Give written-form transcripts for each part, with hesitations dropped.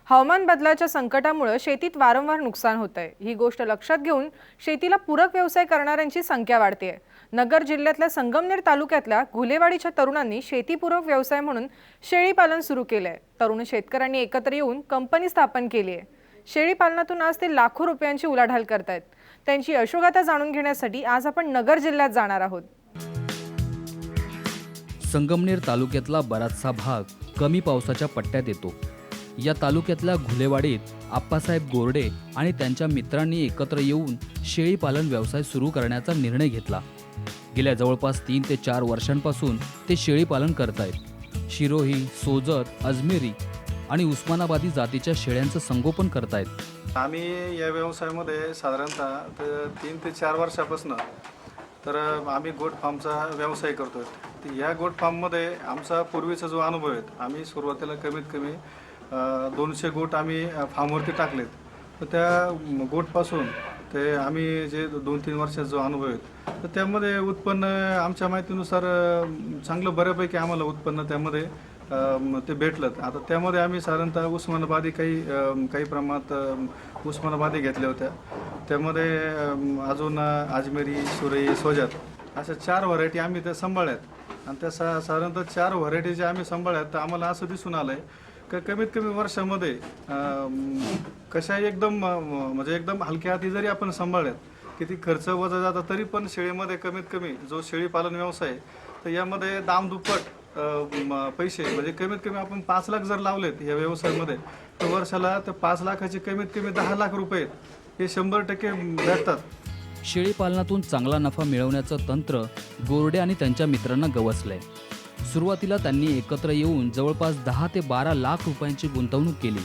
हवामान बदलाच्या संकटामुळे शेतीत वारंवार नुकसान होतंय। ही गोष्ट लक्षात घेऊन शेतीला पूरक व्यवसाय करणाऱ्यांची संख्या वाढतेय। नगर जिल्ह्यातल्या संगमनेर तालुक्यातल्या घुलेवाडीच्या तरुणांनी शेतीपूरक व्यवसाय म्हणून शेळी पालन सुरू केलंय। तरुण शेतकऱ्यांनी एकत्र येऊन कंपनी स्थापन केली आहे। शेळी पालनातून आज ते लाखो रुपयांची उलाढाल करतायत। त्यांची यशोगाथा जाणून घेण्यासाठी आज आपण नगर जिल्ह्यात जाणार आहोत। संगमनेर तालुक्यातला बराचसा भाग कमी पावसाच्या पट्ट्यात येतो। या तालुक्यातल्या घुलेवाडीत आप्पासाहेब गोरडे आणि त्यांच्या मित्रांनी एकत्र येऊन शेळी पालन व्यवसाय सुरू करण्याचा निर्णय घेतला। गेल्या जवळपास 3 ते 4 वर्षांपासून ते शेळी पालन करतायत। शिरोही, सोजत, अजमेरी आणि उस्मानाबादी जातीच्या शेळ्यांचं संगोपन करतायत। आम्ही या व्यवसायामध्ये साधारणतः 3 ते 4 वर्षापासून तर आम्ही गोट फार्मचा व्यवसाय करतोय। तर या गोट फार्ममध्ये आमचा पूर्वीचा जो अनुभव आहे, आम्ही सुरुवातीला कमीत कमी 200 गोट आम्ही फार्मवरती टाकलेत। तर त्या गोटपासून ते आम्ही जे 2-3 वर्षाचा जो अनुभव आहे, तर त्यामध्ये उत्पन्न आमच्या माहितीनुसार चांगलं बऱ्यापैकी आम्हाला उत्पन्न त्यामध्ये ते भेटलं। आता त्यामध्ये आम्ही साधारणतः उस्मानाबादी काही प्रमाणात उस्मानाबादी घेतल्या होत्या। त्यामध्ये अजून अजमेरी, सुरई, सोजत अशा 4 व्हरायटी आम्ही त्या सांभाळल्यात। आणि त्या साधारणतः 4 व्हरायटी ज्या आम्ही सांभाळल्यात, तर आम्हाला असं दिसून आलं आहे की कमीत कमी वर्षामध्ये कशा एकदम हलक्या हाती जरी आपण सांभाळल्यात, किती खर्च वजा जाता तरी पण शेळीमध्ये कमीत कमी जो शेळी पालन व्यवसाय आहे, तर यामध्ये दामदुप्पट पैसे म्हणजे कमीत कमी आपण 5 लाख जर लावलेत या व्यवसायामध्ये, तर वर्षाला तर 5 लाखाचे कमीत कमी 10 लाख रुपये हे 100% भेटतात। शेळी पालनातून चांगला नफा मिळवण्याचं तंत्र गोरडे आणि त्यांच्या मित्रांना गवसलंय। सुरुवातीला त्यांनी एकत्र येऊन जवळपास 10 ते 12 लाख रुपयांची गुंतवणूक केली।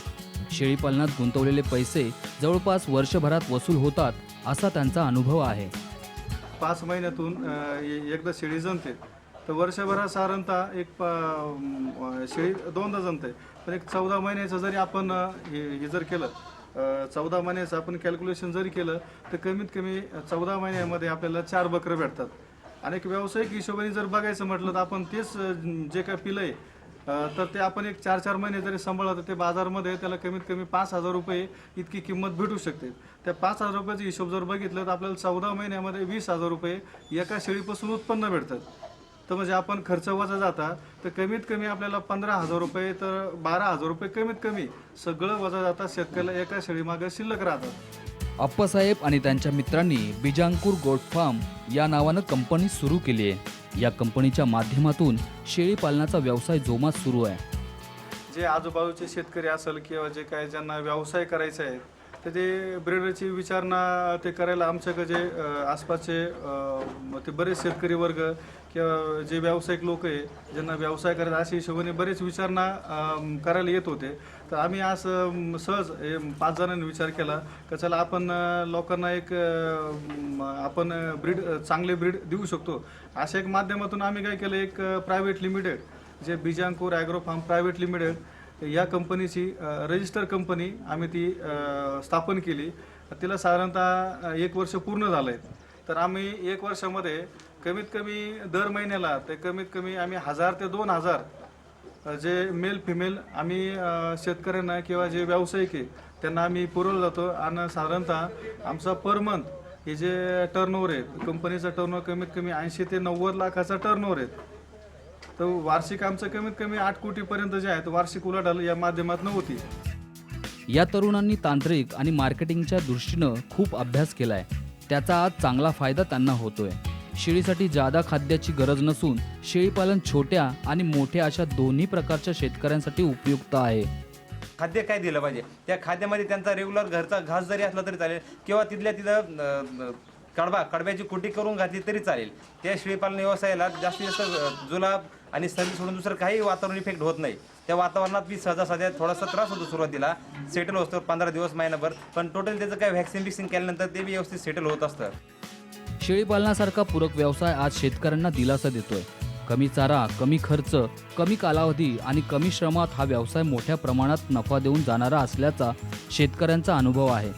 शेळी पालनात गुंतवलेले पैसे जवळपास वर्षभरात वसूल होतात असा त्यांचा अनुभव आहे। 5 महिन्यातून एकदा शेळी जणते, तर वर्षभरात साधारणतः एक शेळी 2दा जणते। पण एक 14 महिन्याचं जरी आपण हे जर केलं, 14 महिन्याचं आपण कॅल्क्युलेशन जरी केलं, तर कमीत कमी 14 महिन्यामध्ये आपल्याला 4 बकरं भेटतात। आणि एक व्यावसायिक हिशोबाने जर बघायचं म्हटलं, तर आपण तेच जे काय पिलं आहे, तर ते आपण एक 4-4 महिने जरी सांभाळलं, तर ते बाजारमध्ये त्याला कमीत कमी 5,000 रुपये इतकी किंमत भेटू शकते। त्या 5,000 रुपयाचा हिशोब जर बघितलं, तर आपल्याला 14 महिन्यामध्ये 20,000 रुपये एका शेळीपासून उत्पन्न भेटतात। तर म्हणजे आपण खर्च वजा जाता तर कमीत कमी आपल्याला 15,000 रुपये तर 12,000 रुपये कमीत कमी सगळं वजा जाता शेतकऱ्याला एका शेळीमागे शिल्लक राहतात। आप्पासाहेब आणि त्यांच्या मित्रांनी बिजांकुर गोट फार्म या नावानं कंपनी सुरू केली आहे। या कंपनीच्या माध्यमातून शेळी पालनाचा व्यवसाय जोमात सुरू आहे। जे आजूबाजूचे शेतकरी असेल किंवा जे काय ज्यांना व्यवसाय करायचा आहे, तर ते ब्रीडरची विचारणा ते करायला आमच्याकडे जे आसपासचे ते बरेच शेतकरी वर्ग किंवा जे व्यावसायिक लोक आहे, ज्यांना व्यवसाय करायचा अशा हिशोबाने बरेच विचारणा करायला येत होते। तर आम्ही आज सहज 5 जणांनी विचार केला की चला आपण लोकांना एक आपण चांगले ब्रीड देऊ शकतो। अशा एक माध्यमातून आम्ही काय केलं, एक प्रायव्हेट लिमिटेड जे बिजांकुर ॲग्रो फार्म प्रायव्हेट लिमिटेड या कंपनीची रजिस्टर कंपनी आम्ही ती स्थापन केली। तिला साधारणतः 1 वर्ष पूर्ण झालं आहे। तर आम्ही 1 वर्षामध्ये कमीत कमी दर महिन्याला ते कमीत कमी आम्ही 1000 ते 2000 जे मेल फिमेल आम्ही शेतकऱ्यांना किंवा जे व्यावसायिक आहे त्यांना आम्ही पुरवलं जातो। आणि साधारणतः आमचा पर मंथ हे जे टर्नओव्हर आहे, कंपनीचा टर्नओव्हर कमीत कमी 80 ते 90 लाखाचा टर्नओव्हर आहे। तर वार्षिक आमचं कमीत कमी 8 कोटीपर्यंत जे आहे वार्षिक उलाढाल या माध्यमातून होती। या तरुणांनी तांत्रिक आणि मार्केटिंगच्या दृष्टीनं खूप अभ्यास केलाय। त्याचा आज चांगला फायदा त्यांना होतोय। शेळीसाठी जादा खाद्याची गरज नसून शेळीपालन छोट्या आणि मोठ्या अशा दोन्ही प्रकारच्या शेतकऱ्यांसाठी उपयुक्त आहे। खाद्य काय दिलं पाहिजे, त्या खाद्यामध्ये त्यांचा रेग्युलर घरचा घास जरी असला तरी चालेल, किंवा तिथल्या तिथं कडब्याची कुटी करून घातली तरी चालेल। त्या शेळीपालन व्यवसायाला जास्तीत जास्त जुलाब आणि सर्दी सोडून दुसरं काही वातावरण इफेक्ट होत नाही। त्या वातावरणात मी सहजासहजा थोडासा त्रास होतो, सुरुवातीला सेटल होतो 15 दिवस महिनाभर, पण टोटल त्याचं काय व्हॅक्सिन केल्यानंतर ते व्यवस्थित सेटल होत असतं। शेळीपालनासारखा पूरक व्यवसाय आज शेतकऱ्यांना दिलासा देतोय। कमी चारा, कमी खर्च, कमी कालावधी आणि कमी श्रमात हा व्यवसाय मोठ्या प्रमाणात नफा देऊन जाणारा असल्याचा शेतकऱ्यांचा अनुभव आहे।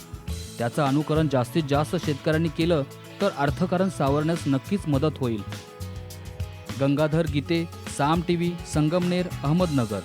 त्याचं अनुकरण जास्तीत जास्त शेतकऱ्यांनी केलं तर अर्थकारण सावरण्यास नक्कीच मदत होईल। गंगाधर गीते, साम टीव्ही, संगमनेर, अहमदनगर।